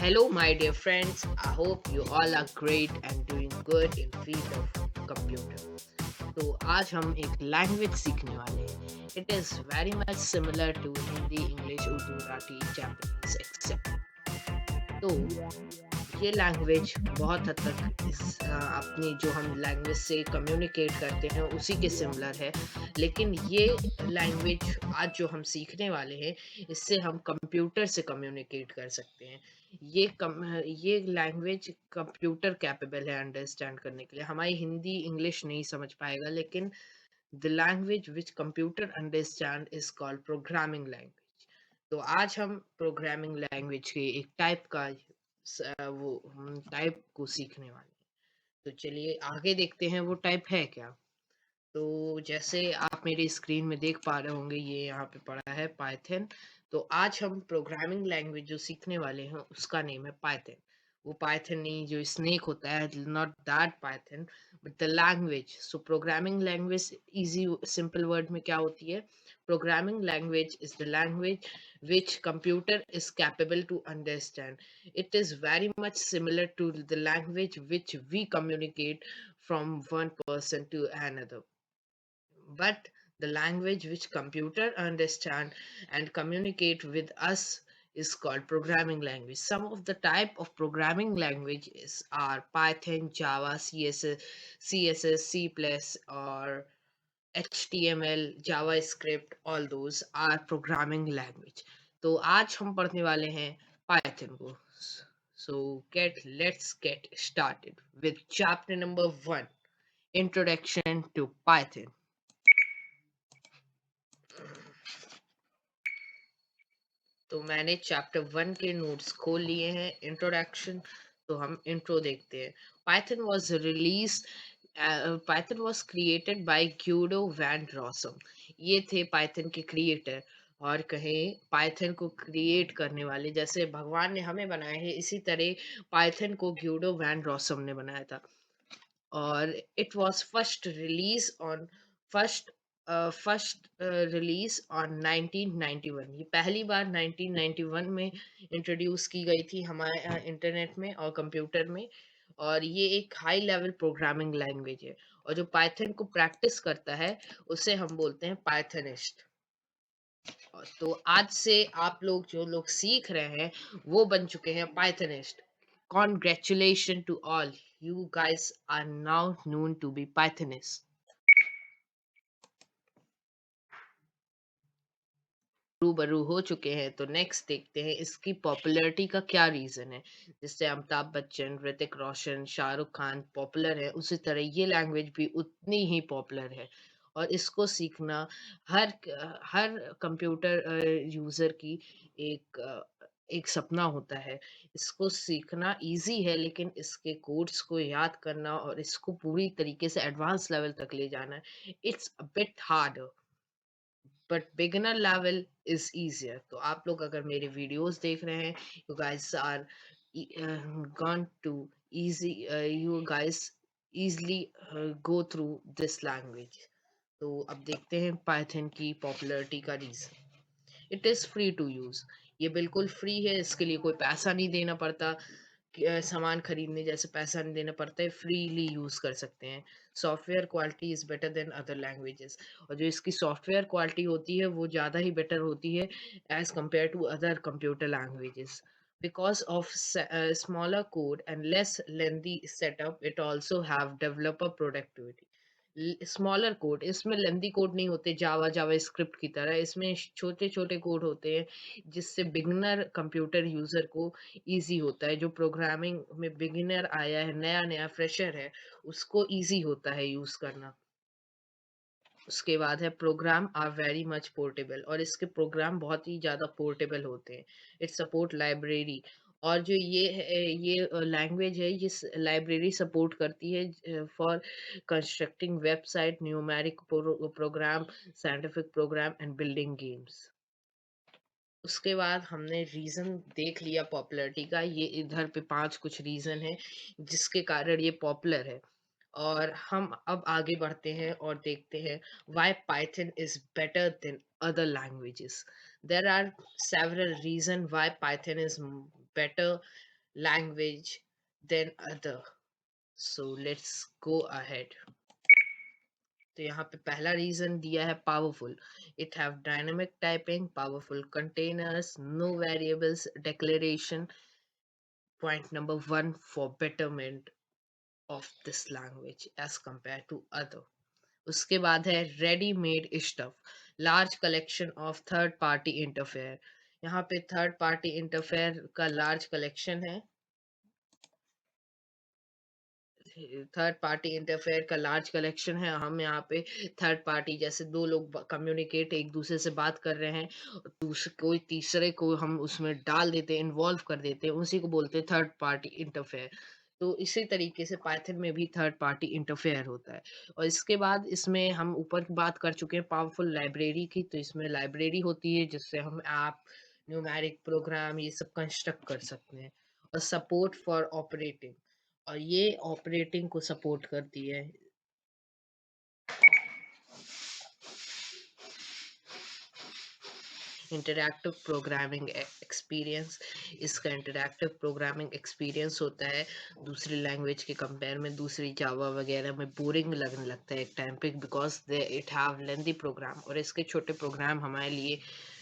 Hello, my dear friends. I hope you all are great and doing good in field of computer. तो आज हम एक language सीखने वाले हैं. It is very much similar to Hindi, English, Urdu, Marathi, Japanese except. तो ये लैंग्वेज बहुत हद तक अपनी जो हम लैंग्वेज से कम्युनिकेट करते हैं उसी के सिमिलर है, लेकिन ये लैंग्वेज आज जो हम सीखने वाले हैं इससे हम कंप्यूटर से कम्युनिकेट कर सकते हैं. ये लैंग्वेज कंप्यूटर कैपेबल है अंडरस्टैंड करने के लिए. हमारी हिंदी इंग्लिश नहीं समझ पाएगा, लेकिन the language which computer understand is called programming language. तो आज हम प्रोग्रामिंग लैंग्वेज के एक टाइप का वो टाइप को सीखने वाले हैं. तो चलिए आगे देखते हैं वो टाइप है क्या. तो जैसे आप मेरी स्क्रीन में देख पा रहे होंगे, ये यहाँ पे पड़ा है पाइथन. तो आज हम प्रोग्रामिंग लैंग्वेज जो सीखने वाले हैं उसका नेम है पाइथन. वो पाइथन नहीं जो स्नेक होता है, not that Python, but the language. So programming language easy simple word में क्या होती है? Programming language is the language which computer is capable to understand. It is very much similar to the language which we communicate from one person to another, but the language which computer understand and communicate with us is called programming language. Some of the type of programming languages are Python, Java, CSS, C++, or HTML, JavaScript. All those are programming language. तो आज हम पढ़ने वाले हैं Python को. So let's get started with chapter number 1, Introduction to Python. तो मैंने chapter 1 के नोट्स खोल लिए हैं. इंट्रोडक्शन. तो हम इंट्रो देखते हैं. Python was release Python was created by Guido van Rossum. ये थे पाइथन के क्रिएटर. और कहें पाइथन को क्रिएट करने वाले, जैसे भगवान ने हमें बनाया है इसी तरह पाइथन को ग्यूडो वैन रॉसम ने बनाया था. और it was first first release on 1991. ये पहली बार 1991 में इंट्रोड्यूस की गई थी हमारे इंटरनेट में और कंप्यूटर में. और ये एक हाई लेवल प्रोग्रामिंग लैंग्वेज है. और जो पाइथन को प्रैक्टिस करता है उसे हम बोलते हैं पाइथनिस्ट. तो आज से आप लोग जो लोग सीख रहे हैं वो बन चुके हैं पाइथनिस्ट. Congratulations to all. You guys are now known to be Pythonists. रूबरू हो चुके हैं. तो नेक्स्ट देखते हैं इसकी पॉपुलैरिटी का क्या रीजन है. जिससे अमिताभ बच्चन, ऋतिक रोशन, शाहरुख खान पॉपुलर है, उसी तरह ये लैंग्वेज भी उतनी ही पॉपुलर है. और इसको सीखना हर हर कंप्यूटर यूजर की एक एक सपना होता है. इसको सीखना इजी है, लेकिन इसके कोड्स को याद करना और इसको पूरी तरीके से एडवांस लेवल तक ले जाना, it's a bit hard. But beginner level is easier. तो आप लोग अगर मेरे वीडियोस देख रहे हैं, you guys are gonna easy you guys easily go through this language. तो अब देखते हैं पाइथन की पॉपुलैरिटी का reason. It is free to use. ये बिल्कुल फ्री है, इसके लिए कोई पैसा नहीं देना पड़ता. सामान खरीदने जैसे पैसा नहीं देना पड़ता है, फ्रीली यूज़ कर सकते हैं. Software quality is better than other languages. और जो इसकी सॉफ्टवेयर क्वालिटी होती है वो ज़्यादा ही बेटर होती है as compare to other computer languages. Because of smaller code and less lengthy setup, it also have developer productivity. Smaller code, इसमें लेंदी कोड नहीं होते जावा स्क्रिप्ट की तरह. इसमें छोटे छोटे कोड होते हैं जिससे बिगिनर कंप्यूटर यूजर को इजी होता है. जो प्रोग्रामिंग में बिगिनर आया है, नया नया फ्रेशर है, उसको इजी होता है यूज करना. उसके बाद है program are very much portable. और इसके प्रोग्राम बहुत ही ज़्यादा पोर्टेबल होते हैं. It support library. और जो ये लैंग्वेज है, ये लाइब्रेरी सपोर्ट करती है for constructing website, numeric program, scientific program and building games. उसके बाद हमने रीज़न देख लिया पॉपुलैरिटी का. ये इधर पे 5 कुछ रीज़न है जिसके कारण ये पॉपुलर है. और हम अब आगे बढ़ते हैं और देखते हैं why Python is better than other languages. There are several reasons why Python is better language than other. So let's go ahead. तो यहाँ पे पहला रीजन दिया है powerful. It have dynamic typing, powerful containers, no variables declaration. Point number one, for betterment of this language as compared to other. उसके बाद है ready made stuff, large collection of third party interfere. यहाँ पे third party interfere का large collection है. Third party interfere का large collection है. हम यहाँ पे थर्ड पार्टी जैसे दो लोग कम्युनिकेट एक दूसरे से बात कर रहे हैं, कोई तीसरे को हम उसमें डाल देते हैं, इन्वॉल्व कर देते हैं, उसी को बोलते हैं थर्ड पार्टी इंटरफेयर. तो इसी तरीके से पाइथन में भी थर्ड पार्टी इंटरफेयर होता है. और इसके बाद इसमें हम ऊपर की बात कर चुके हैं पावरफुल लाइब्रेरी की. तो इसमें लाइब्रेरी होती है जिससे हम ऐप, न्यूमेरिक प्रोग्राम ये सब कंस्ट्रक्ट कर सकते हैं. और सपोर्ट फॉर ऑपरेटिंग, और ये ऑपरेटिंग को सपोर्ट करती है. इंटरैक्टिव प्रोग्रामिंग एक्सपीरियंस, इसका इंटरैक्टिव प्रोग्रामिंग एक्सपीरियंस होता है दूसरी लैंग्वेज के कंपेयर में. दूसरी जावा वगैरह में बोरिंग लगने लगता है एक टाइम पे, because they it have lengthy program. और इसके छोटे प्रोग्राम हमारे लिए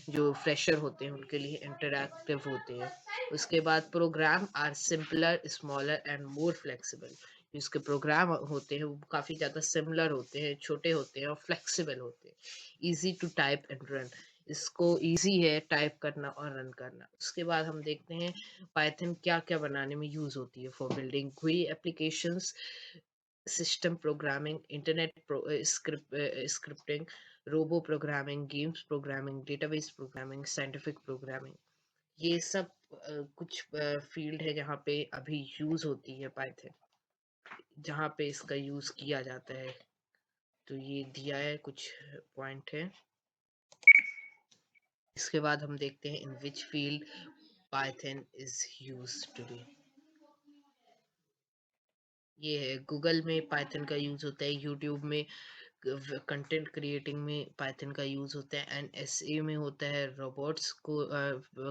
जो फ्रेशर होते हैं उनके लिए इंटरैक्टिव होते हैं. उसके बाद program are simpler, smaller and more flexible. इसके प्रोग्राम होते हैं वो काफ़ी ज़्यादा सिमिलर होते हैं, छोटे होते हैं और फ्लेक्सिबल होते हैं. Easy to type and run, इसको इजी है टाइप करना और रन करना. उसके बाद हम देखते हैं पाइथन क्या क्या बनाने में यूज होती है. For building GUI applications, system programming, internet scripting, robo programming, games programming, database programming, scientific programming. ये सब कुछ फील्ड है जहाँ पे अभी यूज होती है पाइथन, जहाँ पे इसका यूज किया जाता है. तो ये दिया है, कुछ पॉइंट है. इसके बाद हम देखते हैं in which field Python is used today. ये है गूगल में पाइथन का यूज होता है, यूट्यूब में कंटेंट क्रिएटिंग में पाइथन का यूज होता है, एनएसए में होता है, रोबोट्स को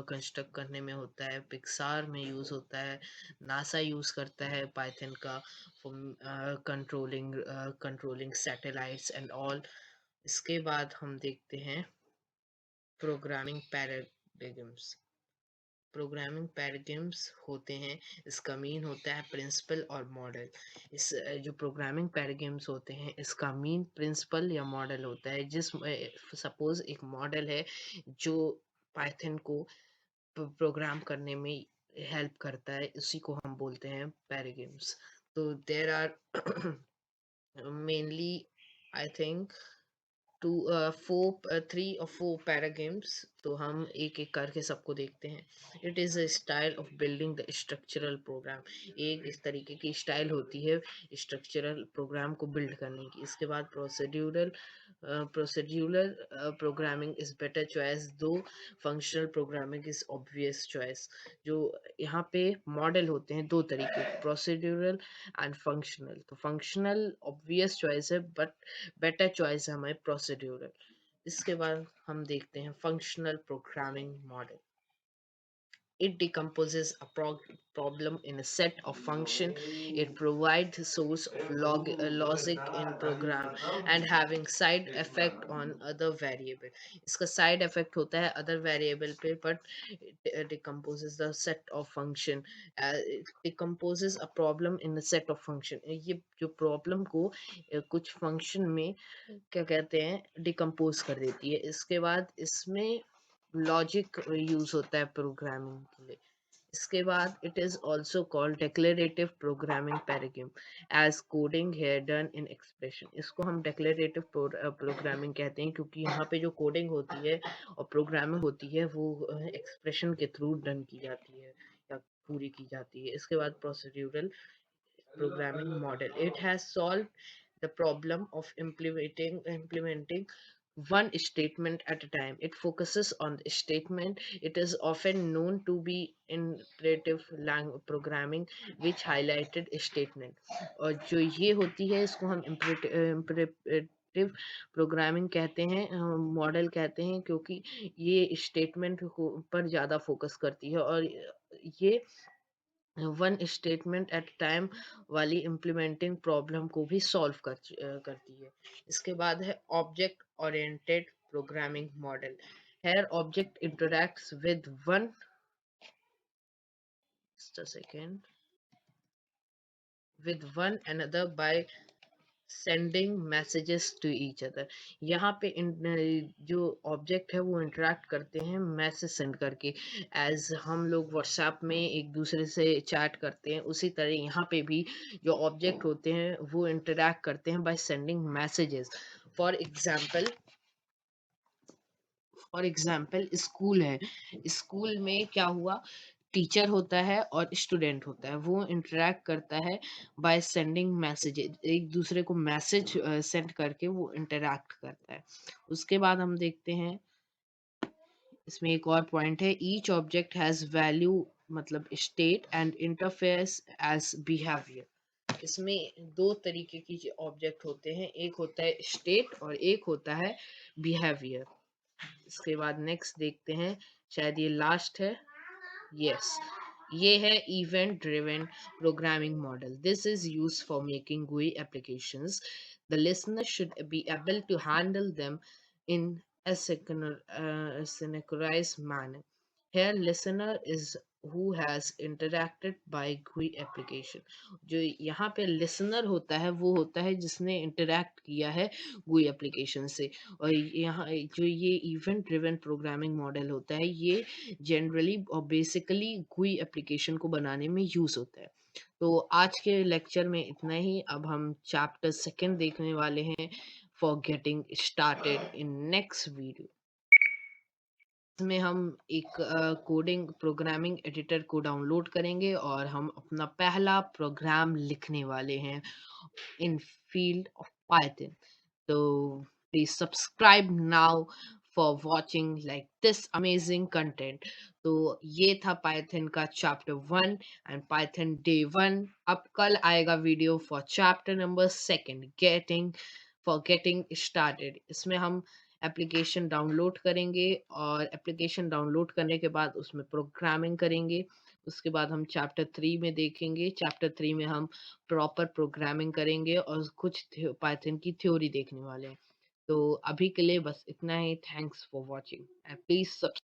कंस्ट्रक्ट करने में होता है, पिक्सार में यूज होता है, नासा यूज करता है पाइथन का कंट्रोलिंग सैटेलाइट्स एंड ऑल. इसके बाद हम देखते हैं प्रोग्रामिंग पैराडिग्म्स. प्रोग्रामिंग पैराडिग्म्स होते हैं, इसका मीन होता है प्रिंसिपल और मॉडल. इस जो प्रोग्रामिंग पैराडिग्म्स होते हैं इसका मीन प्रिंसिपल या मॉडल होता है. जिस सपोज एक मॉडल है जो पाइथन को प्रोग्राम करने में हेल्प करता है, उसी को हम बोलते हैं पैराडिग्म्स. तो there are mainly I think three और फोर पैरागेम्स. तो हम एक एक करके सबको देखते हैं. It is a style of building the structural program. एक इस तरीके की स्टाइल होती है स्ट्रक्चरल प्रोग्राम को बिल्ड करने की. इसके बाद procedural programming is better choice, though functional programming is obvious choice. जो यहाँ पे मॉडल होते हैं दो तरीके, प्रोसीड्यूरल एंड फंक्शनल. तो फंक्शनल ऑब्वियस चॉइस है, बट बेटर चॉइस है हमारे प्रोसीड्यूरल. इसके बाद हम देखते हैं functional programming model. It decomposes a problem in a set of function. It provides a source of logic in program and having side effect on other variable. इसका side effect होता है other variable पे, but it decomposes the set of function. It decomposes a problem in a set of function. ये जो problem को कुछ function में क्या कहते हैं डिकम्पोज कर देती है. इसके बाद इसमें लॉजिक यूज होता है प्रोग्रामिंग के लिए. इसके बाद it is also called declarative programming paradigm as coding है डन इन एक्सप्रेशन. इसको हम डिक्लेरेटिव प्रोग्रामिंग कहते हैं क्योंकि यहाँ पे जो कोडिंग होती है और प्रोग्रामिंग होती है वो एक्सप्रेशन के थ्रू डन की जाती है या पूरी की जाती है. इसके बाद procedural programming model. It has solved the problem of implementing one statement at a time. It focuses on the statement. It is often known to be imperative programming, which highlighted a statement. और जो ये होती है इसको हम imperative programming कहते हैं, model कहते हैं, क्योंकि ये स्टेटमेंट पर ज़्यादा फोकस करती है और ये वन स्टेटमेंट एट टाइम वाली इम्प्लीमेंटिंग प्रॉब्लम को भी करती है। इसके बाद है object oriented programming model. Here object interacts with one just a second with one another by sending messages to each other. यहाँ पे जो ऑब्जेक्ट है वो इंटरेक्ट करते हैं मैसेज सेंड करके। एज हम लोग व्हाट्सएप में एक दूसरे से चैट करते हैं, उसी तरह यहाँ पे भी जो ऑब्जेक्ट होते हैं वो इंटरेक्ट करते हैं by sending messages. For example school है। स्कूल में क्या हुआ, टीचर होता है और स्टूडेंट होता है, वो इंटरेक्ट करता है बाय सेंडिंग मैसेजेस, एक दूसरे को मैसेज सेंड करके वो इंटरेक्ट करता है। उसके बाद हम देखते हैं, इसमें एक और पॉइंट है, ईच ऑब्जेक्ट हैज वैल्यू मतलब state and interfaces as behaviour. इसमें दो तरीके की ऑब्जेक्ट होते हैं, एक होता है स्टेट और एक होता है बिहेवियर। इसके बाद नेक्स्ट देखते हैं, शायद ये लास्ट है, यस, ये है event driven programming model. This is used for making GUI applications. The listener should be able to handle them in a synchronized manner. Here listener is who has interacted by GUI application. जो यहाँ पे listener होता है वो होता है जिसने interact किया है GUI application से। और यहाँ जो ये इवेंट ड्रिवन प्रोग्रामिंग मॉडल होता है, ये जनरली और बेसिकली GUI एप्लीकेशन को बनाने में यूज होता है। तो आज के लेक्चर में इतना ही। अब हम चैप्टर सेकंड देखने वाले हैं, for getting started in next video. इसमें हम एक कोडिंग प्रोग्रामिंग एडिटर को डाउनलोड करेंगे और हम अपना पहला प्रोग्राम लिखने वाले हैं इन फील्ड ऑफ पाइथन। तो please subscribe now for watching like this amazing content. तो ये था पाइथन का चैप्टर 1 एंड पाइथन डे 1। अब कल आएगा video for chapter number 2, getting started. इसमें हम एप्लीकेशन डाउनलोड करेंगे और एप्लीकेशन डाउनलोड करने के बाद उसमें प्रोग्रामिंग करेंगे। उसके बाद हम चैप्टर 3 में देखेंगे, चैप्टर 3 में हम प्रॉपर प्रोग्रामिंग करेंगे और कुछ पाइथन की थ्योरी देखने वाले हैं। तो अभी के लिए बस इतना ही। Thanks for watching and please